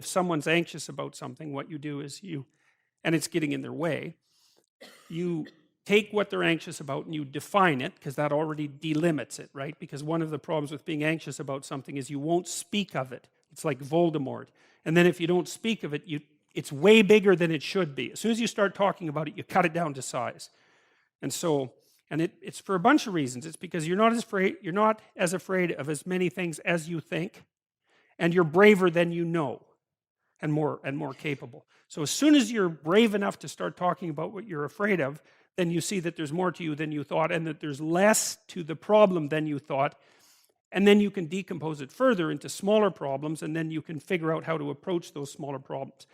if someone's anxious about something, what you do is and it's getting in their way, you take what they're anxious about and you define it, because that already delimits it, right? Because one of the problems with being anxious about something is you won't speak of it. It's like Voldemort. And then if you don't speak of it, it's way bigger than it should be. As soon as you start talking about it, you cut it down to size. And so, it's for a bunch of reasons. It's because you're not as afraid of as many things as you think, and you're braver than you know, and more capable. So as soon as you're brave enough to start talking about what you're afraid of, then you see that there's more to you than you thought, and that there's less to the problem than you thought. And then you can decompose it further into smaller problems, and then you can figure out how to approach those smaller problems.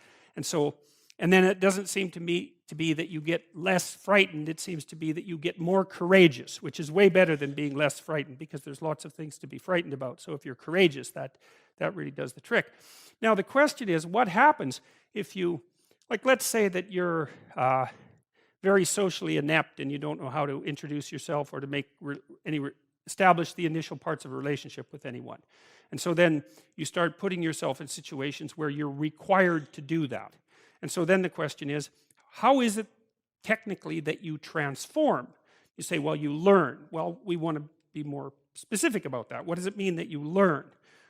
And then it doesn't seem to me to be that you get less frightened. It seems to be that you get more courageous, which is way better than being less frightened, because there's lots of things to be frightened about. So if you're courageous, that really does the trick. Now the question is, what happens if you, like, let's say that you're very socially inept and you don't know how to introduce yourself or to make establish the initial parts of a relationship with anyone. And so then you start putting yourself in situations where you're required to do that. And so then the question is, how is it technically that you transform? You say, well, you learn. Well, we want to be more specific about that. What does it mean that you learn?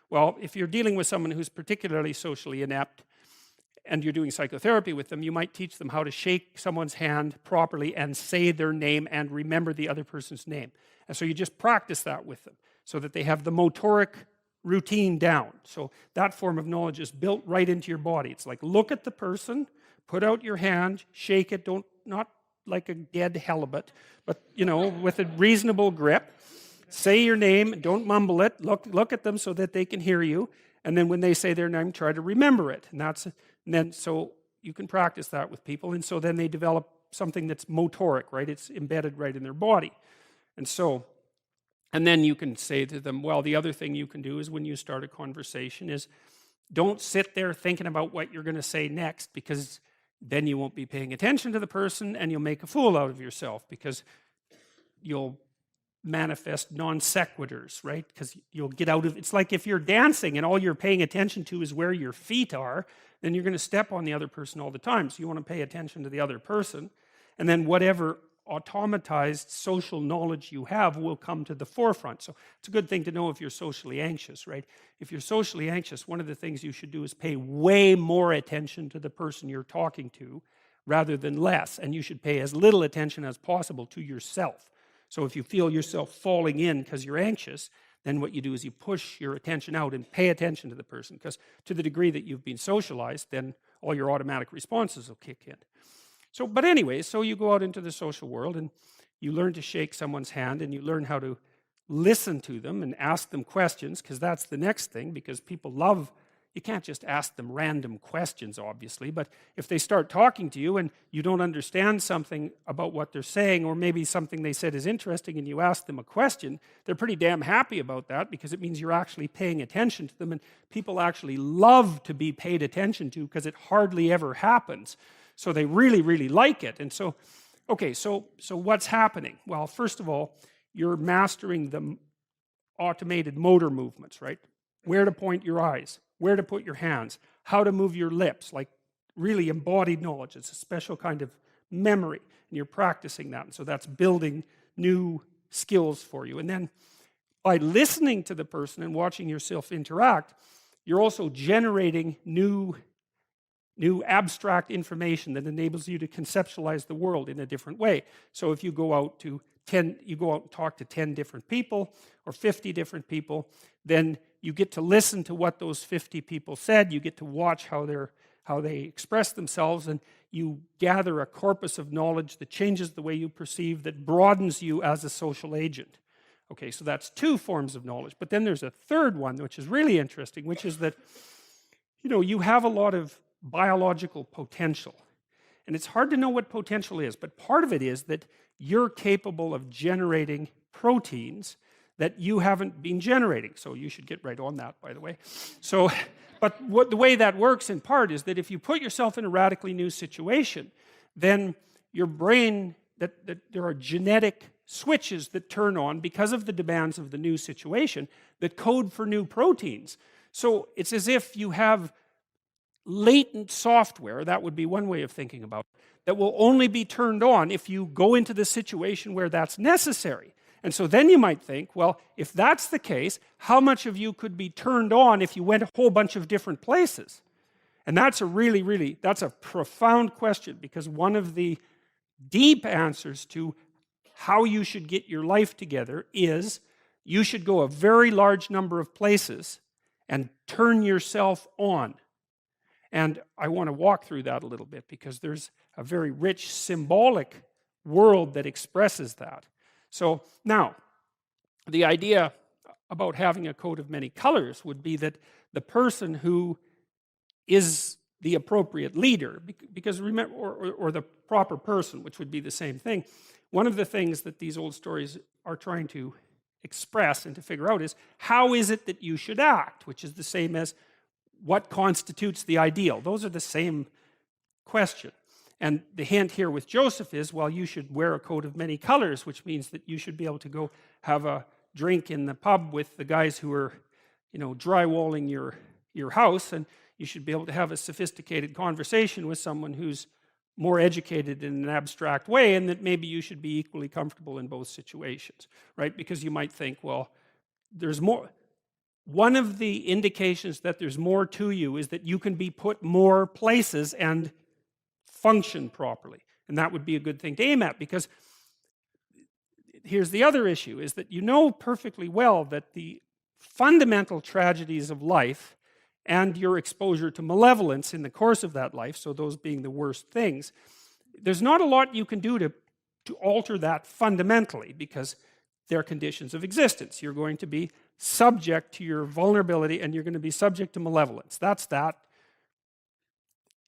Well, if you're dealing with someone who's particularly socially inept and you're doing psychotherapy with them, you might teach them how to shake someone's hand properly and say their name and remember the other person's name. And so you just practice that with them so that they have the motoric routine down. So that form of knowledge is built right into your body. It's like, look at the person, put out your hand, shake it, not like a dead halibut, but with a reasonable grip. Say your name, don't mumble it, look at them so that they can hear you, and then when they say their name, try to remember it. And then so you can practice that with people, and so then they develop something that's motoric, right? It's embedded right in their body. And then you can say to them, well, the other thing you can do is when you start a conversation is don't sit there thinking about what you're going to say next, because then you won't be paying attention to the person and you'll make a fool out of yourself, because you'll manifest non sequiturs, right? Because you'll get out of it's like if you're dancing and all you're paying attention to is where your feet are, then you're going to step on the other person all the time. So you want to pay attention to the other person, and then whatever automatized social knowledge you have will come to the forefront. So it's a good thing to know if you're socially anxious, right? If you're socially anxious, one of the things you should do is pay way more attention to the person you're talking to rather than less, and you should pay as little attention as possible to yourself. So if you feel yourself falling in because you're anxious, then what you do is you push your attention out and pay attention to the person, because to the degree that you've been socialized, then all your automatic responses will kick in. So, but anyway, so you go out into the social world and you learn to shake someone's hand, and you learn how to listen to them and ask them questions, because that's the next thing, because people love, you can't just ask them random questions, obviously, but if they start talking to you and you don't understand something about what they're saying, or maybe something they said is interesting and you ask them a question, they're pretty damn happy about that, because it means you're actually paying attention to them, and people actually love to be paid attention to, because it hardly ever happens. So they really, really like it. And so, okay, so what's happening? Well, first of all, you're mastering the automated motor movements, right? Where to point your eyes, where to put your hands, how to move your lips, like really embodied knowledge. It's a special kind of memory, and you're practicing that. And so that's building new skills for you. And then by listening to the person and watching yourself interact, you're also generating new abstract information that enables you to conceptualize the world in a different way. So if you go out and talk to 10 different people or 50 different people, then you get to listen to what those 50 people said. You get to watch how they express themselves, and you gather a corpus of knowledge that changes the way you perceive, that broadens you as a social agent. Okay, so that's two forms of knowledge. But then there's a third one, which is really interesting, which is that you have a lot of biological potential. And it's hard to know what potential is, but part of it is that you're capable of generating proteins that you haven't been generating. So you should get right on that, by the way. So, but the way that works in part is that if you put yourself in a radically new situation, then your brain, that there are genetic switches that turn on because of the demands of the new situation that code for new proteins. So it's as if you have latent software, that would be one way of thinking about it, that will only be turned on if you go into the situation where that's necessary. And so then you might think, well, if that's the case, how much of you could be turned on if you went a whole bunch of different places? And that's a really, that's a profound question, because one of the deep answers to how you should get your life together is you should go a very large number of places and turn yourself on. And I want to walk through that a little bit, because there's a very rich symbolic world that expresses that. So now, the idea about having a coat of many colors would be that the person who is the appropriate leader, because remember, or the proper person, which would be the same thing. One of the things that these old stories are trying to express and to figure out is, how is it that you should act, which is the same as what constitutes the ideal. Those are the same question. And the hint here with Joseph is, well, you should wear a coat of many colors, which means that you should be able to go have a drink in the pub with the guys who are, drywalling your house, and you should be able to have a sophisticated conversation with someone who's more educated in an abstract way, and that maybe you should be equally comfortable in both situations, right? Because you might think, well, there's more. One of the indications that there's more to you is that you can be put more places and function properly. And that would be a good thing to aim at, because here's the other issue, is that you know perfectly well that the fundamental tragedies of life and your exposure to malevolence in the course of that life, so those being the worst things, there's not a lot you can do to alter that fundamentally, because they're conditions of existence. You're going to be subject to your vulnerability, and you're going to be subject to malevolence. That's that.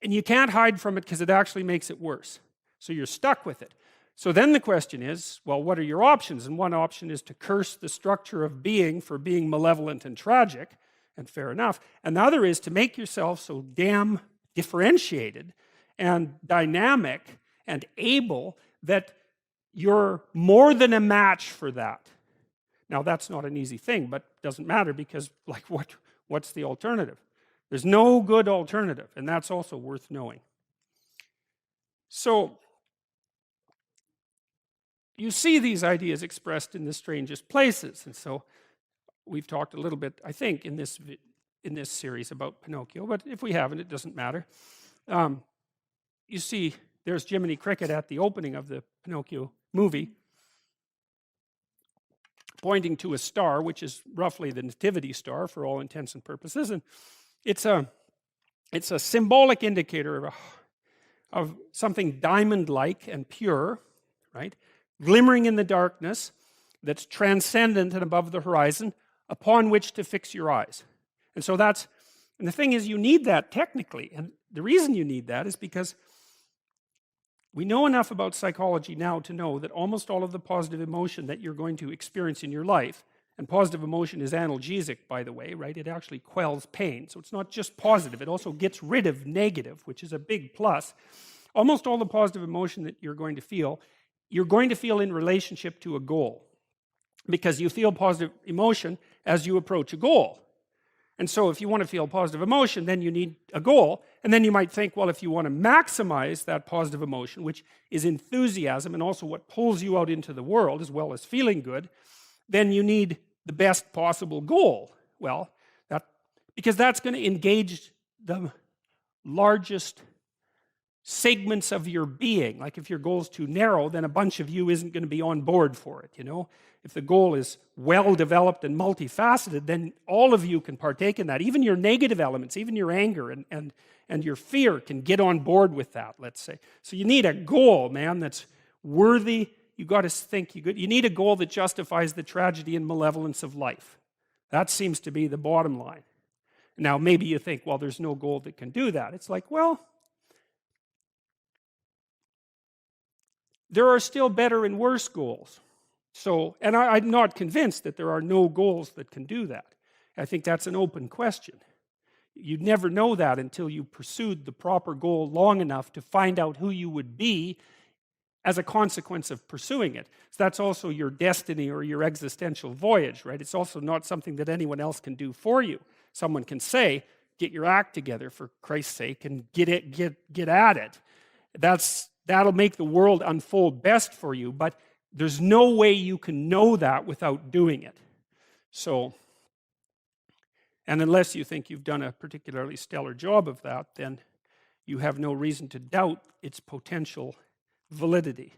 And you can't hide from it, because it actually makes it worse. So you're stuck with it. So then the question is, well, what are your options? And one option is to curse the structure of being for being malevolent and tragic, and fair enough. And the other is to make yourself so damn differentiated and dynamic and able that you're more than a match for that. Now, that's not an easy thing, but it doesn't matter, because like what's the alternative? There's no good alternative, and that's also worth knowing. So you see these ideas expressed in the strangest places. And so we've talked a little bit, I think, in this series about Pinocchio, but if we haven't, it doesn't matter. You see, there's Jiminy Cricket at the opening of the Pinocchio movie, pointing to a star, which is roughly the nativity star for all intents and purposes. And it's a symbolic indicator of something diamond-like and pure, right? Glimmering in the darkness, that's transcendent and above the horizon, upon which to fix your eyes. And so and the thing is, you need that technically. And the reason you need that is because we know enough about psychology now to know that almost all of the positive emotion that you're going to experience in your life, and positive emotion is analgesic, by the way, right? It actually quells pain. So it's not just positive, it also gets rid of negative, which is a big plus. Almost all the positive emotion that you're going to feel in relationship to a goal, because you feel positive emotion as you approach a goal. And so if you want to feel positive emotion, then you need a goal. And then you might think, well, if you want to maximize that positive emotion, which is enthusiasm and also what pulls you out into the world as well as feeling good, then you need the best possible goal. Well, because that's going to engage the largest segments of your being. Like if your goal's too narrow, then a bunch of you isn't going to be on board for it, If the goal is well developed and multifaceted, then all of you can partake in that. Even your negative elements, even your anger and your fear can get on board with that, let's say. So you need a goal, man, that's worthy. You got to think, you need a goal that justifies the tragedy and malevolence of life. That seems to be the bottom line. Now, maybe you think, well, there's no goal that can do that. It's like, well, there are still better and worse goals. So, and I'm not convinced that there are no goals that can do that. I think that's an open question. You'd never know that until you pursued the proper goal long enough to find out who you would be as a consequence of pursuing it. So that's also your destiny or your existential voyage, right? It's also not something that anyone else can do for you. Someone can say, get your act together, for Christ's sake, and get at it. That'll make the world unfold best for you, but there's no way you can know that without doing it. So, and unless you think you've done a particularly stellar job of that, then you have no reason to doubt its potential validity.